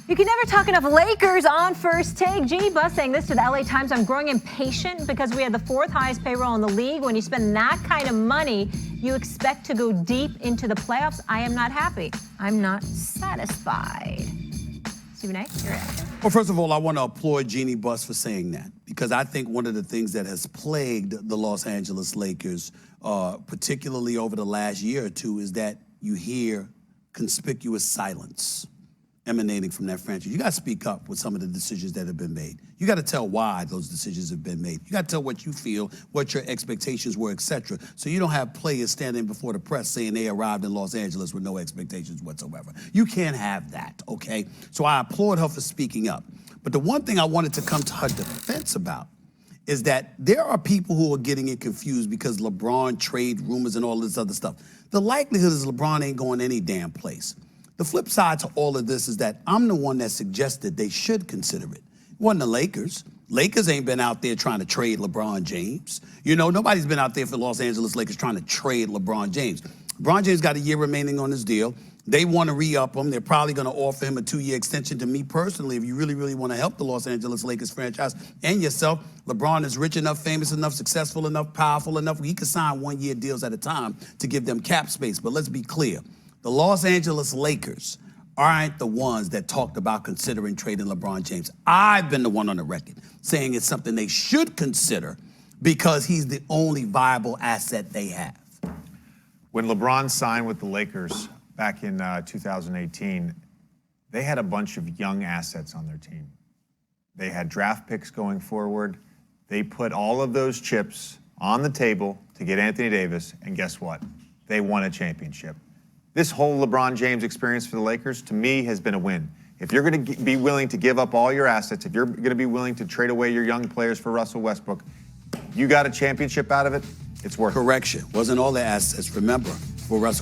You can never talk enough Lakers on First Take. Jeannie Buss saying this to the LA Times: I'm growing impatient because we had the 4th highest payroll in the league. When you spend that kind of money, you expect to go deep into the playoffs. I am not happy. I'm not satisfied. Stephen A., your reaction? Well, first of all, I want to applaud Jeannie Buss for saying that, because I think one of the things that has plagued the Los Angeles Lakers, particularly over the last year or two, is that you hear conspicuous silence emanating from that franchise. You got to speak up with some of the decisions that have been made. You got to tell why those decisions have been made. You got to tell what you feel, what your expectations were, etc. So you don't have players standing before the press saying they arrived in Los Angeles with no expectations whatsoever. You can't have that, okay? So I applaud her for speaking up. But the one thing I wanted to come to her defense about is that there are people who are getting it confused because LeBron trade rumors and all this other stuff. The likelihood is LeBron ain't going any damn place. The flip side to all of this is that I'm the one that suggested they should consider it. It wasn't the Lakers. Lakers ain't been out there trying to trade LeBron James. You know, nobody's been out there for Los Angeles Lakers trying to trade LeBron James. LeBron James got a year remaining on his deal. They want to re-up him. They're probably going to offer him a 2-year extension. To me personally, if you really, really want to help the Los Angeles Lakers franchise and yourself, LeBron is rich enough, famous enough, successful enough, powerful enough. He can sign 1-year deals at a time to give them cap space. But let's be clear. The Los Angeles Lakers aren't the ones that talked about considering trading LeBron James. I've been the one on the record saying it's something they should consider because he's the only viable asset they have. When LeBron signed with the Lakers back in 2018, they had a bunch of young assets on their team. They had draft picks going forward. They put all of those chips on the table to get Anthony Davis, and guess what? They won a championship. This whole LeBron James experience for the Lakers, to me, has been a win. If you're going to be willing to give up all your assets, if you're going to be willing to trade away your young players for Russell Westbrook, you got a championship out of it, it's worth it. Correction, wasn't all the assets, remember, for Russell